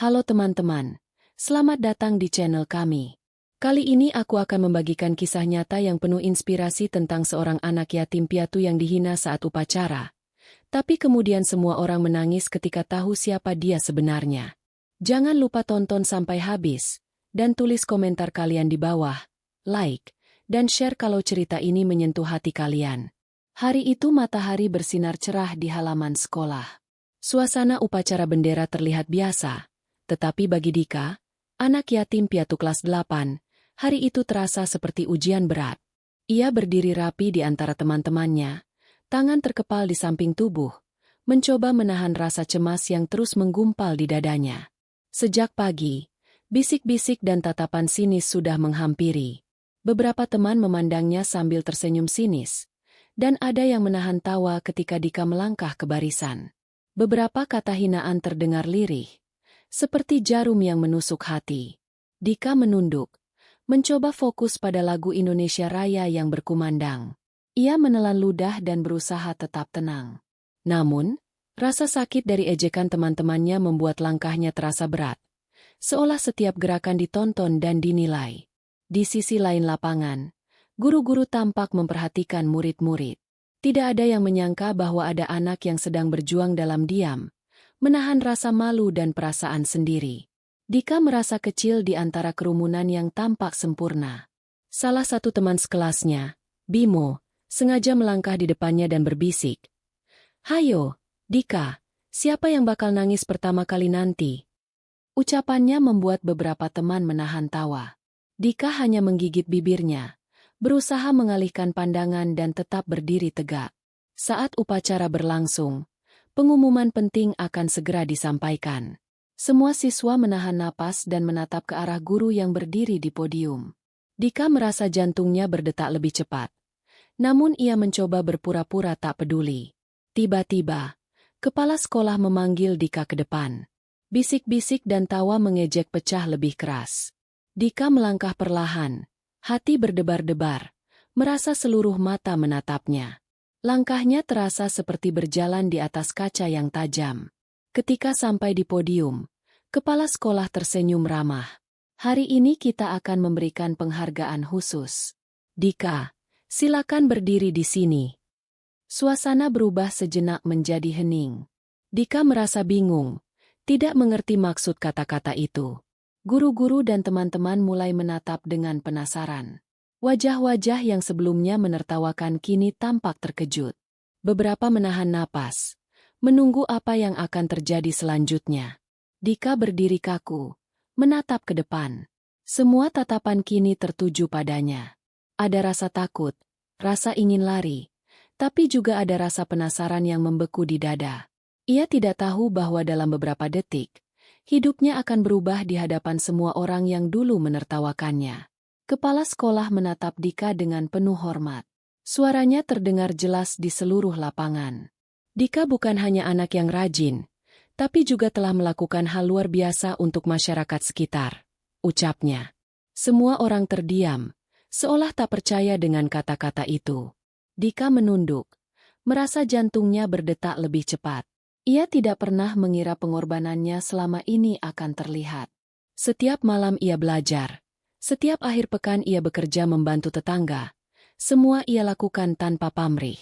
Halo teman-teman, selamat datang di channel kami. Kali ini aku akan membagikan kisah nyata yang penuh inspirasi tentang seorang anak yatim piatu yang dihina saat upacara. Tapi kemudian semua orang menangis ketika tahu siapa dia sebenarnya. Jangan lupa tonton sampai habis, dan tulis komentar kalian di bawah, like, dan share kalau cerita ini menyentuh hati kalian. Hari itu matahari bersinar cerah di halaman sekolah. Suasana upacara bendera terlihat biasa. Tetapi bagi Dika, anak yatim piatu kelas 8, hari itu terasa seperti ujian berat. Ia berdiri rapi di antara teman-temannya, tangan terkepal di samping tubuh, mencoba menahan rasa cemas yang terus menggumpal di dadanya. Sejak pagi, bisik-bisik dan tatapan sinis sudah menghampiri. Beberapa teman memandangnya sambil tersenyum sinis, dan ada yang menahan tawa ketika Dika melangkah ke barisan. Beberapa kata hinaan terdengar lirih, seperti jarum yang menusuk hati. Dika menunduk, mencoba fokus pada lagu Indonesia Raya yang berkumandang. Ia menelan ludah dan berusaha tetap tenang. Namun, rasa sakit dari ejekan teman-temannya membuat langkahnya terasa berat, seolah setiap gerakan ditonton dan dinilai. Di sisi lain lapangan, guru-guru tampak memperhatikan murid-murid. Tidak ada yang menyangka bahwa ada anak yang sedang berjuang dalam diam, menahan rasa malu dan perasaan sendiri. Dika merasa kecil di antara kerumunan yang tampak sempurna. Salah satu teman sekelasnya, Bimo, sengaja melangkah di depannya dan berbisik, "Hayo, Dika, siapa yang bakal nangis pertama kali nanti?" Ucapannya membuat beberapa teman menahan tawa. Dika hanya menggigit bibirnya, berusaha mengalihkan pandangan dan tetap berdiri tegak. Saat upacara berlangsung, pengumuman penting akan segera disampaikan. Semua siswa menahan napas dan menatap ke arah guru yang berdiri di podium. Dika merasa jantungnya berdetak lebih cepat. Namun ia mencoba berpura-pura tak peduli. Tiba-tiba, kepala sekolah memanggil Dika ke depan. Bisik-bisik dan tawa mengejek pecah lebih keras. Dika melangkah perlahan, hati berdebar-debar, merasa seluruh mata menatapnya. Langkahnya terasa seperti berjalan di atas kaca yang tajam. Ketika sampai di podium, kepala sekolah tersenyum ramah. "Hari ini kita akan memberikan penghargaan khusus. Dika, silakan berdiri di sini." Suasana berubah sejenak menjadi hening. Dika merasa bingung, tidak mengerti maksud kata-kata itu. Guru-guru dan teman-teman mulai menatap dengan penasaran. Wajah-wajah yang sebelumnya menertawakan kini tampak terkejut. Beberapa menahan napas, menunggu apa yang akan terjadi selanjutnya. Dika berdiri kaku, menatap ke depan. Semua tatapan kini tertuju padanya. Ada rasa takut, rasa ingin lari, tapi juga ada rasa penasaran yang membeku di dada. Ia tidak tahu bahwa dalam beberapa detik, hidupnya akan berubah di hadapan semua orang yang dulu menertawakannya. Kepala sekolah menatap Dika dengan penuh hormat. Suaranya terdengar jelas di seluruh lapangan. "Dika bukan hanya anak yang rajin, tapi juga telah melakukan hal luar biasa untuk masyarakat sekitar," ucapnya. Semua orang terdiam, seolah tak percaya dengan kata-kata itu. Dika menunduk, merasa jantungnya berdetak lebih cepat. Ia tidak pernah mengira pengorbanannya selama ini akan terlihat. Setiap malam ia belajar. Setiap akhir pekan ia bekerja membantu tetangga. Semua ia lakukan tanpa pamrih.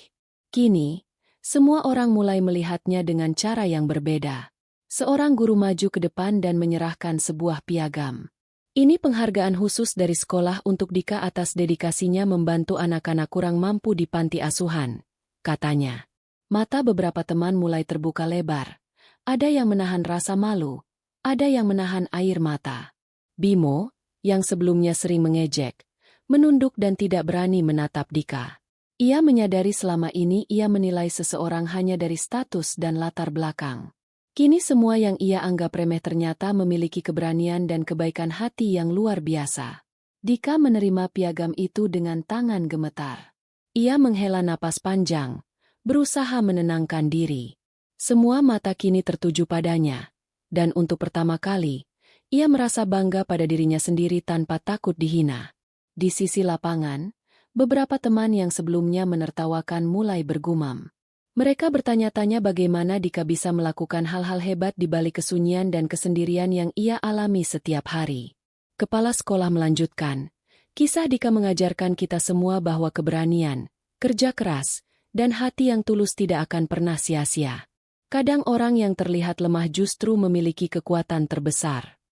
Kini, semua orang mulai melihatnya dengan cara yang berbeda. Seorang guru maju ke depan dan menyerahkan sebuah piagam. "Ini penghargaan khusus dari sekolah untuk Dika atas dedikasinya membantu anak-anak kurang mampu di panti asuhan," katanya. Mata beberapa teman mulai terbuka lebar. Ada yang menahan rasa malu, ada yang menahan air mata. Bimo, yang sebelumnya sering mengejek, menunduk dan tidak berani menatap Dika. Ia menyadari selama ini ia menilai seseorang hanya dari status dan latar belakang. Kini semua yang ia anggap remeh ternyata memiliki keberanian dan kebaikan hati yang luar biasa. Dika menerima piagam itu dengan tangan gemetar. Ia menghela napas panjang, berusaha menenangkan diri. Semua mata kini tertuju padanya, dan untuk pertama kali, ia merasa bangga pada dirinya sendiri tanpa takut dihina. Di sisi lapangan, beberapa teman yang sebelumnya menertawakan mulai bergumam, Mereka bertanya-tanya bagaimana Dika bisa melakukan hal-hal hebat di balik kesunyian dan kesendirian yang ia alami setiap hari. Kepala sekolah melanjutkan, kisah Dika mengajarkan kita semua bahwa keberanian, kerja keras, dan hati yang tulus tidak akan pernah sia-sia. Kadang orang yang terlihat lemah justru memiliki kekuatan terbesar.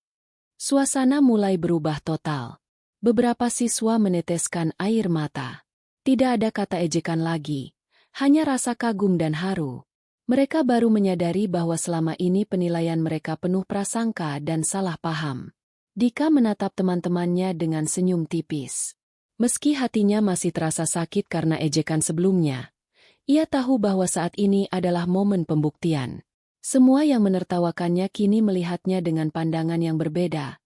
Suasana mulai berubah total. Beberapa siswa meneteskan air mata. Tidak ada kata ejekan lagi, hanya rasa kagum dan haru. Mereka baru menyadari bahwa selama ini penilaian mereka penuh prasangka dan salah paham. Dika menatap teman-temannya dengan senyum tipis. Meski hatinya masih terasa sakit karena ejekan sebelumnya, ia tahu bahwa saat ini adalah momen pembuktian. Semua yang menertawakannya kini melihatnya dengan pandangan yang berbeda,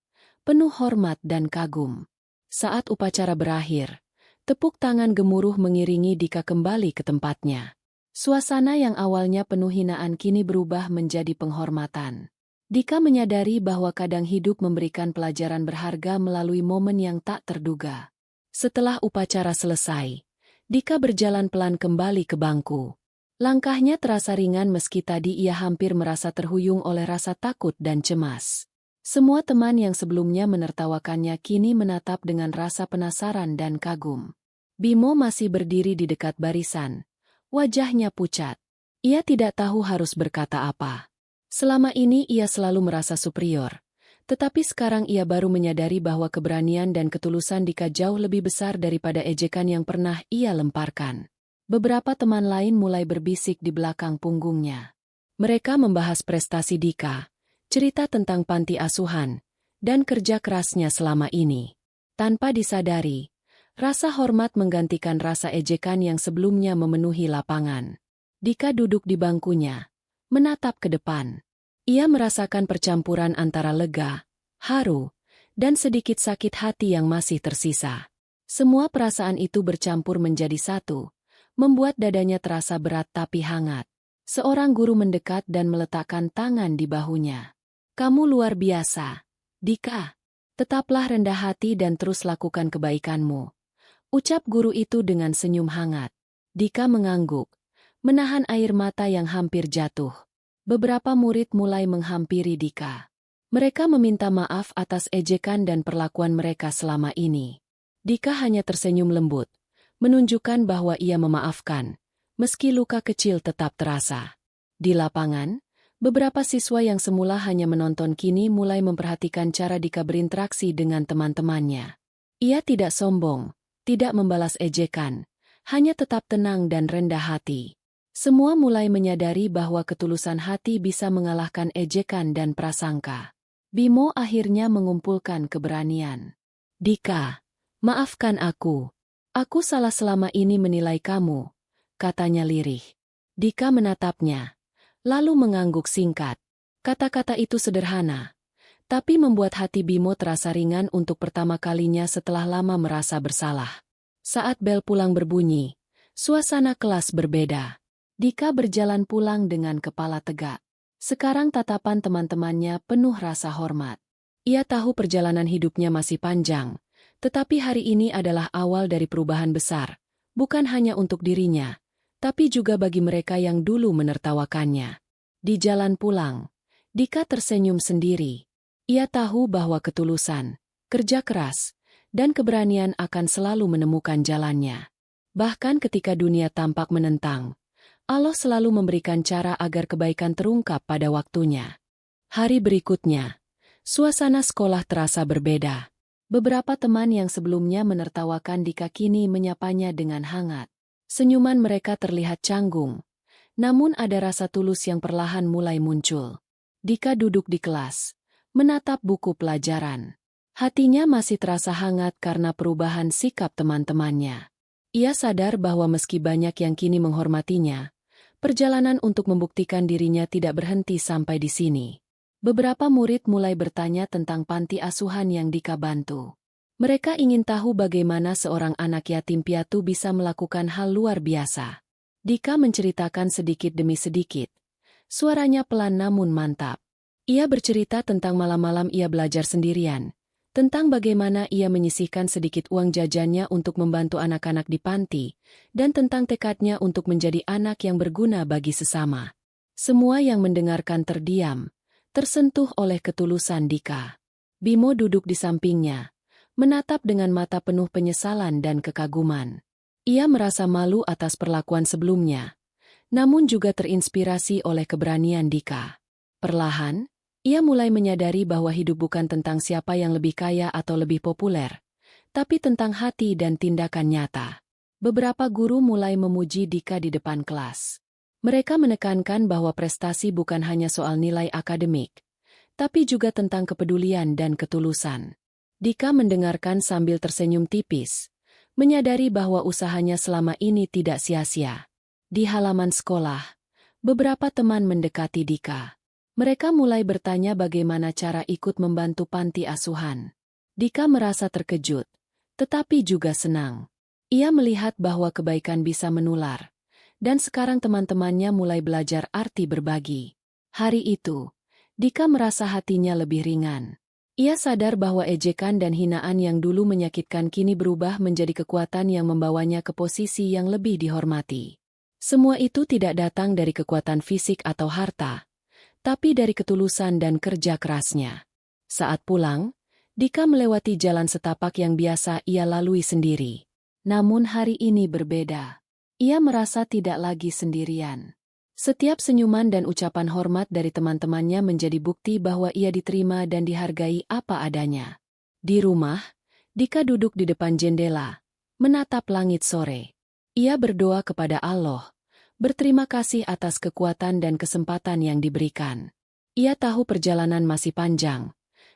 penuh hormat dan kagum. Saat upacara berakhir, tepuk tangan gemuruh mengiringi Dika kembali ke tempatnya. Suasana yang awalnya penuh hinaan kini berubah menjadi penghormatan. Dika menyadari bahwa kadang hidup memberikan pelajaran berharga melalui momen yang tak terduga. Setelah upacara selesai, Dika berjalan pelan kembali ke bangku. Langkahnya terasa ringan meski tadi ia hampir merasa terhuyung oleh rasa takut dan cemas. Semua teman yang sebelumnya menertawakannya kini menatap dengan rasa penasaran dan kagum. Bimo masih berdiri di dekat barisan. Wajahnya pucat. Ia tidak tahu harus berkata apa. Selama ini ia selalu merasa superior. Tetapi sekarang ia baru menyadari bahwa keberanian dan ketulusan Dika jauh lebih besar daripada ejekan yang pernah ia lemparkan. Beberapa teman lain mulai berbisik di belakang punggungnya. Mereka membahas prestasi Dika, cerita tentang panti asuhan, dan kerja kerasnya selama ini. Tanpa disadari, rasa hormat menggantikan rasa ejekan yang sebelumnya memenuhi lapangan. Dika duduk di bangkunya, menatap ke depan. Ia merasakan percampuran antara lega, haru, dan sedikit sakit hati yang masih tersisa. Semua perasaan itu bercampur menjadi satu, membuat dadanya terasa berat tapi hangat. Seorang guru mendekat dan meletakkan tangan di bahunya. "Kamu luar biasa, Dika. Tetaplah rendah hati dan terus lakukan kebaikanmu," ucap guru itu dengan senyum hangat. Dika mengangguk, menahan air mata yang hampir jatuh. Beberapa murid mulai menghampiri Dika. Mereka meminta maaf atas ejekan dan perlakuan mereka selama ini. Dika hanya tersenyum lembut, menunjukkan bahwa ia memaafkan, meski luka kecil tetap terasa. Di lapangan, beberapa siswa yang semula hanya menonton kini mulai memperhatikan cara Dika berinteraksi dengan teman-temannya. Ia tidak sombong, tidak membalas ejekan, hanya tetap tenang dan rendah hati. Semua mulai menyadari bahwa ketulusan hati bisa mengalahkan ejekan dan prasangka. Bimo akhirnya mengumpulkan keberanian. "Dika, maafkan aku. Aku salah selama ini menilai kamu," katanya lirih. Dika menatapnya, lalu mengangguk singkat. Kata-kata itu sederhana, tapi membuat hati Bimo terasa ringan untuk pertama kalinya setelah lama merasa bersalah. Saat bel pulang berbunyi, suasana kelas berbeda. Dika berjalan pulang dengan kepala tegak. Sekarang tatapan teman-temannya penuh rasa hormat. Ia tahu perjalanan hidupnya masih panjang, tetapi hari ini adalah awal dari perubahan besar, bukan hanya untuk dirinya, tapi juga bagi mereka yang dulu menertawakannya. Di jalan pulang, Dika tersenyum sendiri. Ia tahu bahwa ketulusan, kerja keras, dan keberanian akan selalu menemukan jalannya. Bahkan ketika dunia tampak menentang, Allah selalu memberikan cara agar kebaikan terungkap pada waktunya. Hari berikutnya, suasana sekolah terasa berbeda. Beberapa teman yang sebelumnya menertawakan Dika kini menyapanya dengan hangat. Senyuman mereka terlihat canggung, namun ada rasa tulus yang perlahan mulai muncul. Dika duduk di kelas, menatap buku pelajaran. Hatinya masih terasa hangat karena perubahan sikap teman-temannya. Ia sadar bahwa meski banyak yang kini menghormatinya, perjalanan untuk membuktikan dirinya tidak berhenti sampai di sini. Beberapa murid mulai bertanya tentang panti asuhan yang Dika bantu. Mereka ingin tahu bagaimana seorang anak yatim piatu bisa melakukan hal luar biasa. Dika menceritakan sedikit demi sedikit. Suaranya pelan namun mantap. Ia bercerita tentang malam-malam ia belajar sendirian, tentang bagaimana ia menyisihkan sedikit uang jajannya untuk membantu anak-anak di panti, dan tentang tekadnya untuk menjadi anak yang berguna bagi sesama. Semua yang mendengarkan terdiam, tersentuh oleh ketulusan Dika. Bimo duduk di sampingnya, menatap dengan mata penuh penyesalan dan kekaguman. Ia merasa malu atas perlakuan sebelumnya, namun juga terinspirasi oleh keberanian Dika. Perlahan, ia mulai menyadari bahwa hidup bukan tentang siapa yang lebih kaya atau lebih populer, tapi tentang hati dan tindakan nyata. Beberapa guru mulai memuji Dika di depan kelas. Mereka menekankan bahwa prestasi bukan hanya soal nilai akademik, tapi juga tentang kepedulian dan ketulusan. Dika mendengarkan sambil tersenyum tipis, menyadari bahwa usahanya selama ini tidak sia-sia. Di halaman sekolah, beberapa teman mendekati Dika. Mereka mulai bertanya bagaimana cara ikut membantu panti asuhan. Dika merasa terkejut, tetapi juga senang. Ia melihat bahwa kebaikan bisa menular, dan sekarang teman-temannya mulai belajar arti berbagi. Hari itu, Dika merasa hatinya lebih ringan. Ia sadar bahwa ejekan dan hinaan yang dulu menyakitkan kini berubah menjadi kekuatan yang membawanya ke posisi yang lebih dihormati. Semua itu tidak datang dari kekuatan fisik atau harta, tapi dari ketulusan dan kerja kerasnya. Saat pulang, Dika melewati jalan setapak yang biasa ia lalui sendiri. Namun hari ini berbeda. Ia merasa tidak lagi sendirian. Setiap senyuman dan ucapan hormat dari teman-temannya menjadi bukti bahwa ia diterima dan dihargai apa adanya. Di rumah, Dika duduk di depan jendela, menatap langit sore. Ia berdoa kepada Allah, berterima kasih atas kekuatan dan kesempatan yang diberikan. Ia tahu perjalanan masih panjang,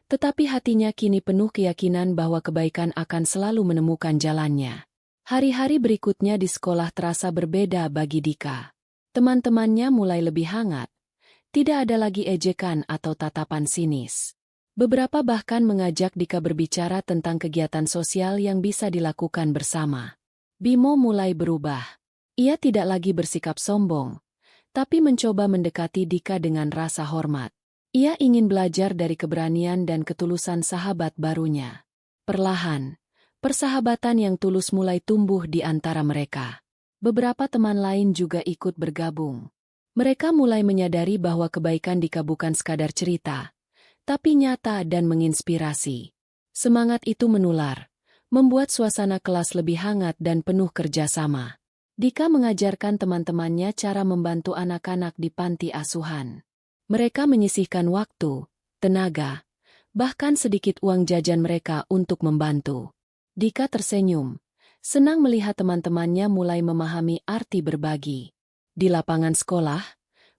tetapi hatinya kini penuh keyakinan bahwa kebaikan akan selalu menemukan jalannya. Hari-hari berikutnya di sekolah terasa berbeda bagi Dika. Teman-temannya mulai lebih hangat. Tidak ada lagi ejekan atau tatapan sinis. Beberapa bahkan mengajak Dika berbicara tentang kegiatan sosial yang bisa dilakukan bersama. Bimo mulai berubah. Ia tidak lagi bersikap sombong, tapi mencoba mendekati Dika dengan rasa hormat. Ia ingin belajar dari keberanian dan ketulusan sahabat barunya. Perlahan, persahabatan yang tulus mulai tumbuh di antara mereka. Beberapa teman lain juga ikut bergabung. Mereka mulai menyadari bahwa kebaikan Dika bukan sekadar cerita, tapi nyata dan menginspirasi. Semangat itu menular, membuat suasana kelas lebih hangat dan penuh kerjasama. Dika mengajarkan teman-temannya cara membantu anak-anak di panti asuhan. Mereka menyisihkan waktu, tenaga, bahkan sedikit uang jajan mereka untuk membantu. Dika tersenyum, senang melihat teman-temannya mulai memahami arti berbagi. Di lapangan sekolah,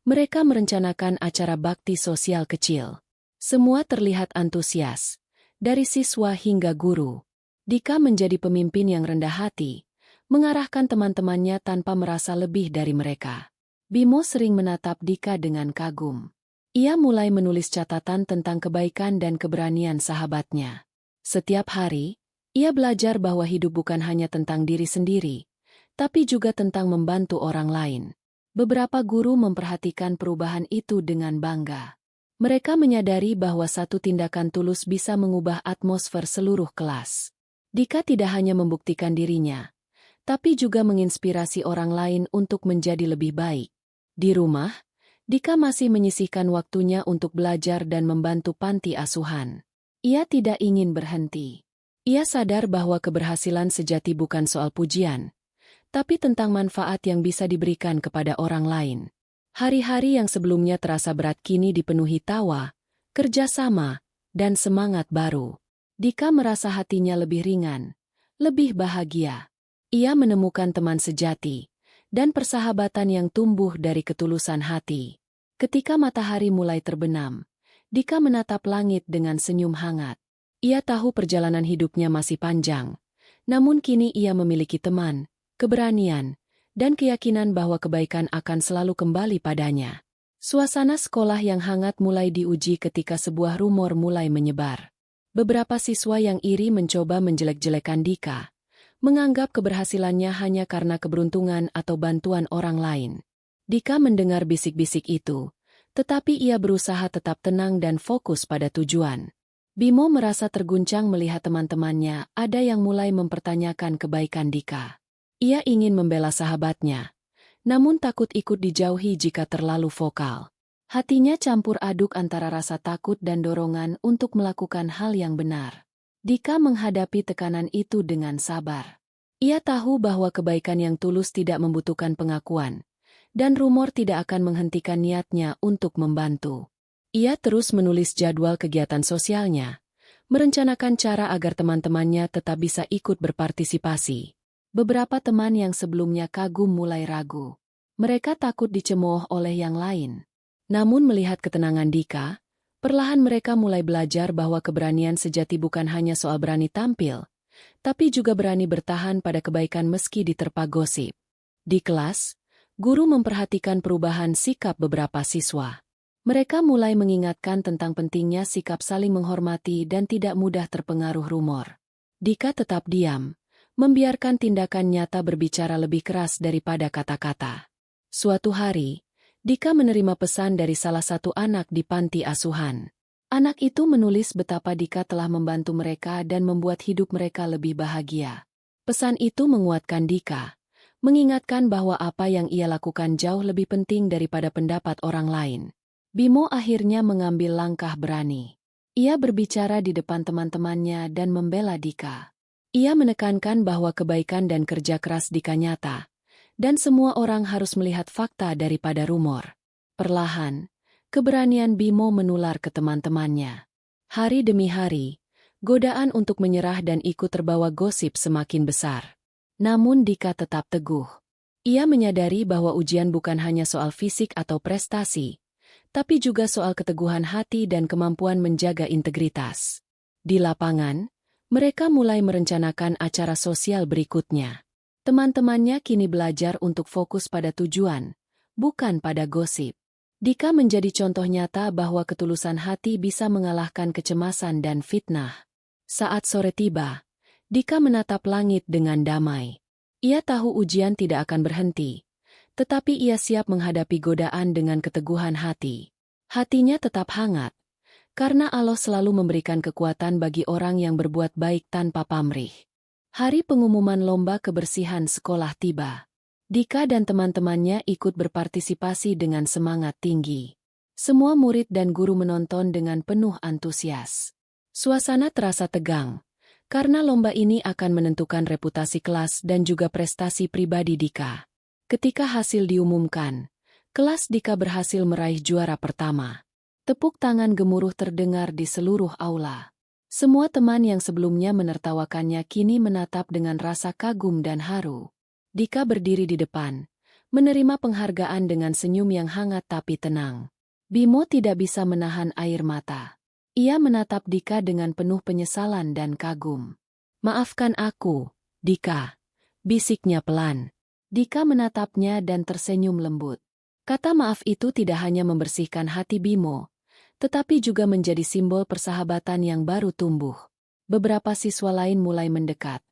mereka merencanakan acara bakti sosial kecil. Semua terlihat antusias, dari siswa hingga guru. Dika menjadi pemimpin yang rendah hati, mengarahkan teman-temannya tanpa merasa lebih dari mereka. Bimo sering menatap Dika dengan kagum. Ia mulai menulis catatan tentang kebaikan dan keberanian sahabatnya. Setiap hari, ia belajar bahwa hidup bukan hanya tentang diri sendiri, tapi juga tentang membantu orang lain. Beberapa guru memperhatikan perubahan itu dengan bangga. Mereka menyadari bahwa satu tindakan tulus bisa mengubah atmosfer seluruh kelas. Dika tidak hanya membuktikan dirinya, tapi juga menginspirasi orang lain untuk menjadi lebih baik. Di rumah, Dika masih menyisihkan waktunya untuk belajar dan membantu panti asuhan. Ia tidak ingin berhenti. Ia sadar bahwa keberhasilan sejati bukan soal pujian, tapi tentang manfaat yang bisa diberikan kepada orang lain. Hari-hari yang sebelumnya terasa berat kini dipenuhi tawa, kerjasama, dan semangat baru. Dika merasa hatinya lebih ringan, lebih bahagia. Ia menemukan teman sejati, dan persahabatan yang tumbuh dari ketulusan hati. Ketika matahari mulai terbenam, Dika menatap langit dengan senyum hangat. Ia tahu perjalanan hidupnya masih panjang, namun kini ia memiliki teman, keberanian, dan keyakinan bahwa kebaikan akan selalu kembali padanya. Suasana sekolah yang hangat mulai diuji ketika sebuah rumor mulai menyebar. Beberapa siswa yang iri mencoba menjelek-jelekan Dika, menganggap keberhasilannya hanya karena keberuntungan atau bantuan orang lain. Dika mendengar bisik-bisik itu, tetapi ia berusaha tetap tenang dan fokus pada tujuan. Bimo merasa terguncang melihat teman-temannya ada yang mulai mempertanyakan kebaikan Dika. Ia ingin membela sahabatnya, namun takut ikut dijauhi jika terlalu vokal. Hatinya campur aduk antara rasa takut dan dorongan untuk melakukan hal yang benar. Dika menghadapi tekanan itu dengan sabar. Ia tahu bahwa kebaikan yang tulus tidak membutuhkan pengakuan, dan rumor tidak akan menghentikan niatnya untuk membantu. Ia terus menulis jadwal kegiatan sosialnya, merencanakan cara agar teman-temannya tetap bisa ikut berpartisipasi. Beberapa teman yang sebelumnya kagum mulai ragu. Mereka takut dicemooh oleh yang lain. Namun melihat ketenangan Dika, perlahan mereka mulai belajar bahwa keberanian sejati bukan hanya soal berani tampil, tapi juga berani bertahan pada kebaikan meski diterpa gosip. Di kelas, guru memperhatikan perubahan sikap beberapa siswa. Mereka mulai mengingatkan tentang pentingnya sikap saling menghormati dan tidak mudah terpengaruh rumor. Dika tetap diam, membiarkan tindakan nyata berbicara lebih keras daripada kata-kata. Suatu hari, Dika menerima pesan dari salah satu anak di panti asuhan. Anak itu menulis betapa Dika telah membantu mereka dan membuat hidup mereka lebih bahagia. Pesan itu menguatkan Dika, mengingatkan bahwa apa yang ia lakukan jauh lebih penting daripada pendapat orang lain. Bimo akhirnya mengambil langkah berani. Ia berbicara di depan teman-temannya dan membela Dika. Ia menekankan bahwa kebaikan dan kerja keras Dika nyata, dan semua orang harus melihat fakta daripada rumor. Perlahan, keberanian Bimo menular ke teman-temannya. Hari demi hari, godaan untuk menyerah dan ikut terbawa gosip semakin besar. Namun Dika tetap teguh. Ia menyadari bahwa ujian bukan hanya soal fisik atau prestasi, tapi juga soal keteguhan hati dan kemampuan menjaga integritas. Di lapangan, mereka mulai merencanakan acara sosial berikutnya. Teman-temannya kini belajar untuk fokus pada tujuan, bukan pada gosip. Dika menjadi contoh nyata bahwa ketulusan hati bisa mengalahkan kecemasan dan fitnah. Saat sore tiba, Dika menatap langit dengan damai. Ia tahu ujian tidak akan berhenti, tetapi ia siap menghadapi godaan dengan keteguhan hati. Hatinya tetap hangat, karena Allah selalu memberikan kekuatan bagi orang yang berbuat baik tanpa pamrih. Hari pengumuman lomba kebersihan sekolah tiba. Dika dan teman-temannya ikut berpartisipasi dengan semangat tinggi. Semua murid dan guru menonton dengan penuh antusias. Suasana terasa tegang, karena lomba ini akan menentukan reputasi kelas dan juga prestasi pribadi Dika. Ketika hasil diumumkan, kelas Dika berhasil meraih juara pertama. Tepuk tangan gemuruh terdengar di seluruh aula. Semua teman yang sebelumnya menertawakannya kini menatap dengan rasa kagum dan haru. Dika berdiri di depan, menerima penghargaan dengan senyum yang hangat tapi tenang. Bimo tidak bisa menahan air mata. Ia menatap Dika dengan penuh penyesalan dan kagum. "Maafkan aku, Dika," bisiknya pelan. Dika menatapnya dan tersenyum lembut. Kata maaf itu tidak hanya membersihkan hati Bimo, tetapi juga menjadi simbol persahabatan yang baru tumbuh. Beberapa siswa lain mulai mendekat,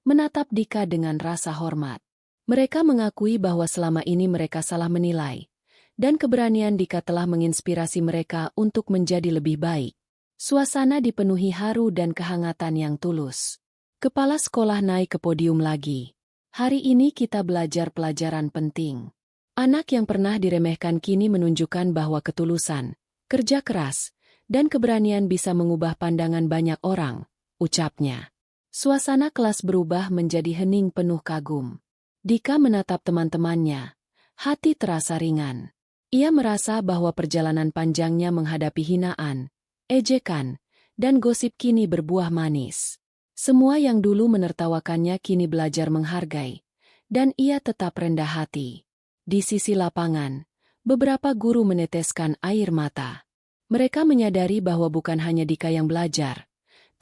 menatap Dika dengan rasa hormat. Mereka mengakui bahwa selama ini mereka salah menilai, dan keberanian Dika telah menginspirasi mereka untuk menjadi lebih baik. Suasana dipenuhi haru dan kehangatan yang tulus. Kepala sekolah naik ke podium lagi. "Hari ini kita belajar pelajaran penting." Anak yang pernah diremehkan kini menunjukkan bahwa ketulusan, kerja keras, dan keberanian bisa mengubah pandangan banyak orang, ucapnya. Suasana kelas berubah menjadi hening penuh kagum. Dika menatap teman-temannya. Hati terasa ringan. Ia merasa bahwa perjalanan panjangnya menghadapi hinaan, ejekan, dan gosip kini berbuah manis. Semua yang dulu menertawakannya kini belajar menghargai, dan ia tetap rendah hati. Di sisi lapangan, beberapa guru meneteskan air mata. Mereka menyadari bahwa bukan hanya Dika yang belajar,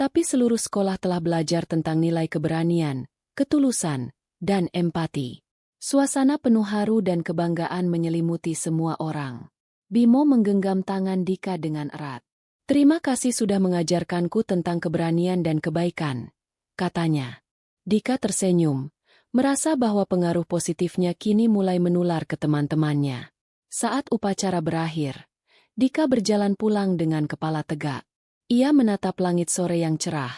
tapi seluruh sekolah telah belajar tentang nilai keberanian, ketulusan, dan empati. Suasana penuh haru dan kebanggaan menyelimuti semua orang. Bimo menggenggam tangan Dika dengan erat. "Terima kasih sudah mengajarkanku tentang keberanian dan kebaikan," katanya. Dika tersenyum, merasa bahwa pengaruh positifnya kini mulai menular ke teman-temannya. Saat upacara berakhir, Dika berjalan pulang dengan kepala tegak. Ia menatap langit sore yang cerah,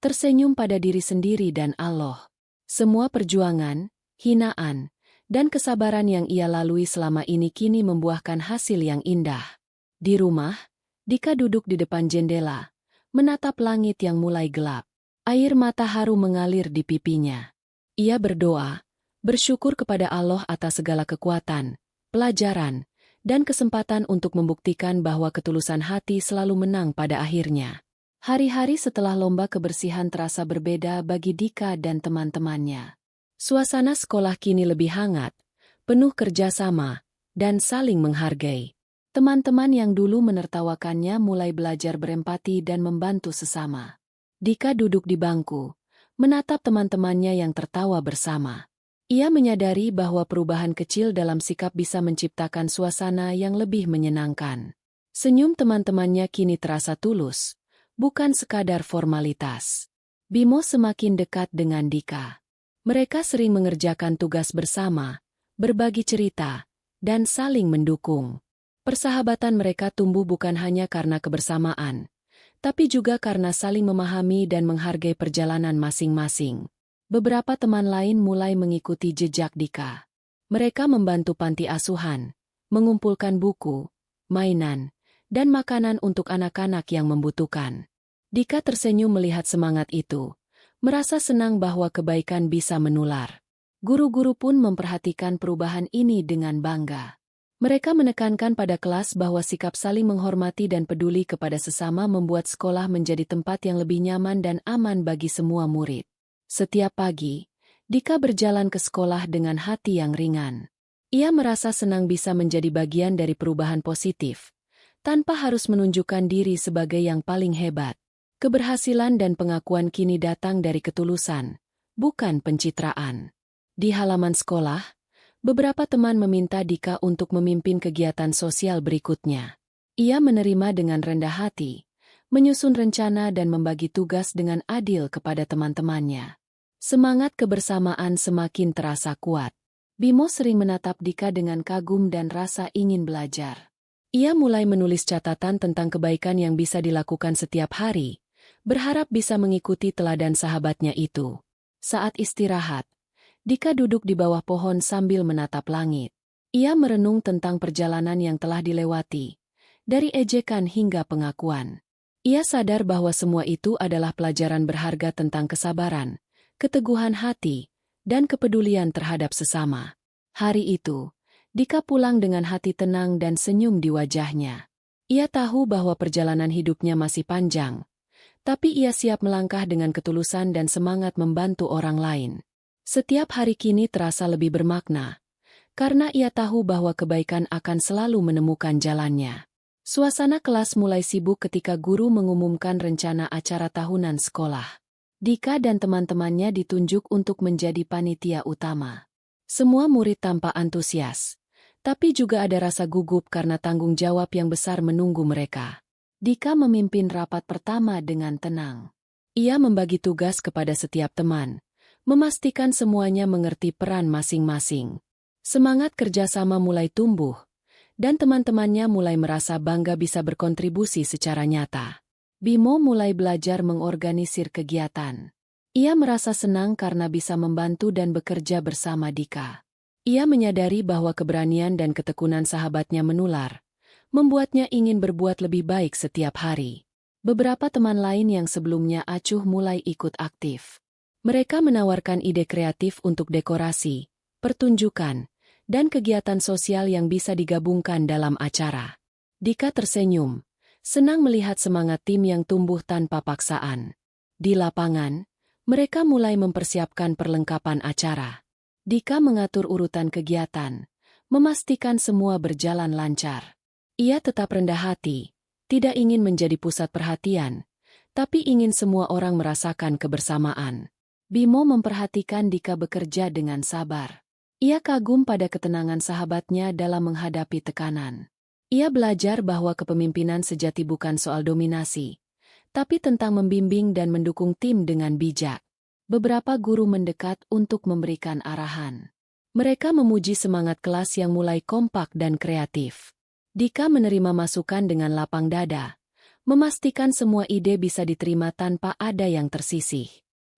tersenyum pada diri sendiri dan Allah. Semua perjuangan, hinaan, dan kesabaran yang ia lalui selama ini kini membuahkan hasil yang indah. Di rumah, Dika duduk di depan jendela, menatap langit yang mulai gelap. Air mata haru mengalir di pipinya. Ia berdoa, bersyukur kepada Allah atas segala kekuatan, pelajaran, dan kesempatan untuk membuktikan bahwa ketulusan hati selalu menang pada akhirnya. Hari-hari setelah lomba kebersihan terasa berbeda bagi Dika dan teman-temannya. Suasana sekolah kini lebih hangat, penuh kerjasama, dan saling menghargai. Teman-teman yang dulu menertawakannya mulai belajar berempati dan membantu sesama. Dika duduk di bangku, menatap teman-temannya yang tertawa bersama. Ia menyadari bahwa perubahan kecil dalam sikap bisa menciptakan suasana yang lebih menyenangkan. Senyum teman-temannya kini terasa tulus, bukan sekadar formalitas. Bimo semakin dekat dengan Dika. Mereka sering mengerjakan tugas bersama, berbagi cerita, dan saling mendukung. Persahabatan mereka tumbuh bukan hanya karena kebersamaan, tapi juga karena saling memahami dan menghargai perjalanan masing-masing. Beberapa teman lain mulai mengikuti jejak Dika. Mereka membantu panti asuhan, mengumpulkan buku, mainan, dan makanan untuk anak-anak yang membutuhkan. Dika tersenyum melihat semangat itu, merasa senang bahwa kebaikan bisa menular. Guru-guru pun memperhatikan perubahan ini dengan bangga. Mereka menekankan pada kelas bahwa sikap saling menghormati dan peduli kepada sesama membuat sekolah menjadi tempat yang lebih nyaman dan aman bagi semua murid. Setiap pagi, Dika berjalan ke sekolah dengan hati yang ringan. Ia merasa senang bisa menjadi bagian dari perubahan positif, tanpa harus menunjukkan diri sebagai yang paling hebat. Keberhasilan dan pengakuan kini datang dari ketulusan, bukan pencitraan. Di halaman sekolah, beberapa teman meminta Dika untuk memimpin kegiatan sosial berikutnya. Ia menerima dengan rendah hati, menyusun rencana dan membagi tugas dengan adil kepada teman-temannya. Semangat kebersamaan semakin terasa kuat. Bimo sering menatap Dika dengan kagum dan rasa ingin belajar. Ia mulai menulis catatan tentang kebaikan yang bisa dilakukan setiap hari, berharap bisa mengikuti teladan sahabatnya itu. Saat istirahat, Dika duduk di bawah pohon sambil menatap langit. Ia merenung tentang perjalanan yang telah dilewati, dari ejekan hingga pengakuan. Ia sadar bahwa semua itu adalah pelajaran berharga tentang kesabaran, keteguhan hati, dan kepedulian terhadap sesama. Hari itu, Dika pulang dengan hati tenang dan senyum di wajahnya. Ia tahu bahwa perjalanan hidupnya masih panjang, tapi ia siap melangkah dengan ketulusan dan semangat membantu orang lain. Setiap hari kini terasa lebih bermakna, karena ia tahu bahwa kebaikan akan selalu menemukan jalannya. Suasana kelas mulai sibuk ketika guru mengumumkan rencana acara tahunan sekolah. Dika dan teman-temannya ditunjuk untuk menjadi panitia utama. Semua murid tampak antusias, tapi juga ada rasa gugup karena tanggung jawab yang besar menunggu mereka. Dika memimpin rapat pertama dengan tenang. Ia membagi tugas kepada setiap teman, memastikan semuanya mengerti peran masing-masing. Semangat kerjasama mulai tumbuh, dan teman-temannya mulai merasa bangga bisa berkontribusi secara nyata. Bimo mulai belajar mengorganisir kegiatan. Ia merasa senang karena bisa membantu dan bekerja bersama Dika. Ia menyadari bahwa keberanian dan ketekunan sahabatnya menular, membuatnya ingin berbuat lebih baik setiap hari. Beberapa teman lain yang sebelumnya acuh mulai ikut aktif. Mereka menawarkan ide kreatif untuk dekorasi, pertunjukan, dan kegiatan sosial yang bisa digabungkan dalam acara. Dika tersenyum, senang melihat semangat tim yang tumbuh tanpa paksaan. Di lapangan, mereka mulai mempersiapkan perlengkapan acara. Dika mengatur urutan kegiatan, memastikan semua berjalan lancar. Ia tetap rendah hati, tidak ingin menjadi pusat perhatian, tapi ingin semua orang merasakan kebersamaan. Bimo memperhatikan Dika bekerja dengan sabar. Ia kagum pada ketenangan sahabatnya dalam menghadapi tekanan. Ia belajar bahwa kepemimpinan sejati bukan soal dominasi, tapi tentang membimbing dan mendukung tim dengan bijak. Beberapa guru mendekat untuk memberikan arahan. Mereka memuji semangat kelas yang mulai kompak dan kreatif. Dika menerima masukan dengan lapang dada, memastikan semua ide bisa diterima tanpa ada yang tersisih.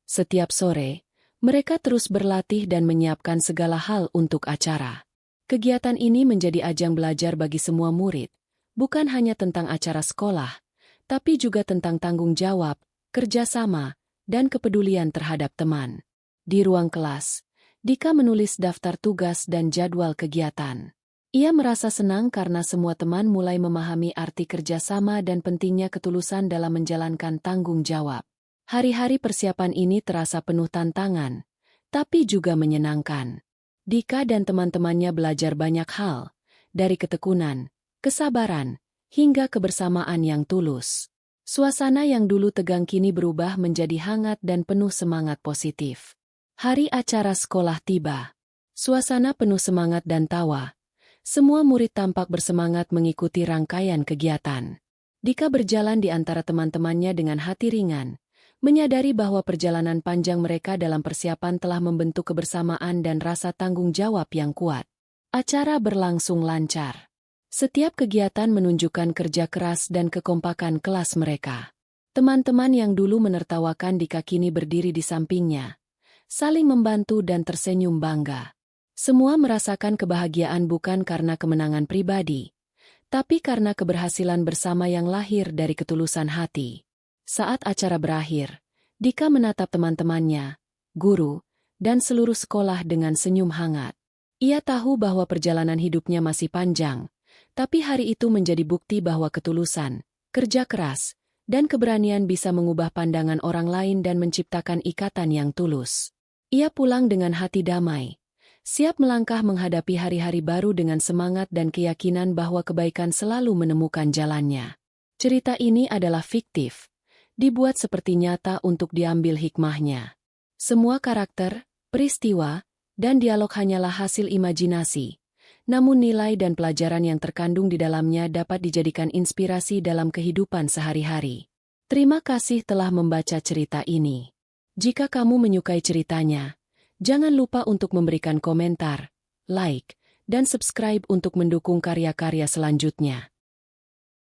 Setiap sore, mereka terus berlatih dan menyiapkan segala hal untuk acara. Kegiatan ini menjadi ajang belajar bagi semua murid, bukan hanya tentang acara sekolah, tapi juga tentang tanggung jawab, kerjasama, dan kepedulian terhadap teman. Di ruang kelas, Dika menulis daftar tugas dan jadwal kegiatan. Ia merasa senang karena semua teman mulai memahami arti kerjasama dan pentingnya ketulusan dalam menjalankan tanggung jawab. Hari-hari persiapan ini terasa penuh tantangan, tapi juga menyenangkan. Dika dan teman-temannya belajar banyak hal, dari ketekunan, kesabaran, hingga kebersamaan yang tulus. Suasana yang dulu tegang kini berubah menjadi hangat dan penuh semangat positif. Hari acara sekolah tiba. Suasana penuh semangat dan tawa. Semua murid tampak bersemangat mengikuti rangkaian kegiatan. Dika berjalan di antara teman-temannya dengan hati ringan, menyadari bahwa perjalanan panjang mereka dalam persiapan telah membentuk kebersamaan dan rasa tanggung jawab yang kuat. Acara berlangsung lancar. Setiap kegiatan menunjukkan kerja keras dan kekompakan kelas mereka. Teman-teman yang dulu menertawakan Dika kini berdiri di sampingnya, saling membantu dan tersenyum bangga. Semua merasakan kebahagiaan bukan karena kemenangan pribadi, tapi karena keberhasilan bersama yang lahir dari ketulusan hati. Saat acara berakhir, Dika menatap teman-temannya, guru, dan seluruh sekolah dengan senyum hangat. Ia tahu bahwa perjalanan hidupnya masih panjang, tapi hari itu menjadi bukti bahwa ketulusan, kerja keras, dan keberanian bisa mengubah pandangan orang lain dan menciptakan ikatan yang tulus. Ia pulang dengan hati damai, siap melangkah menghadapi hari-hari baru dengan semangat dan keyakinan bahwa kebaikan selalu menemukan jalannya. Cerita ini adalah fiktif, dibuat seperti nyata untuk diambil hikmahnya. Semua karakter, peristiwa, dan dialog hanyalah hasil imajinasi, namun nilai dan pelajaran yang terkandung di dalamnya dapat dijadikan inspirasi dalam kehidupan sehari-hari. Terima kasih telah membaca cerita ini. Jika kamu menyukai ceritanya, jangan lupa untuk memberikan komentar, like, dan subscribe untuk mendukung karya-karya selanjutnya.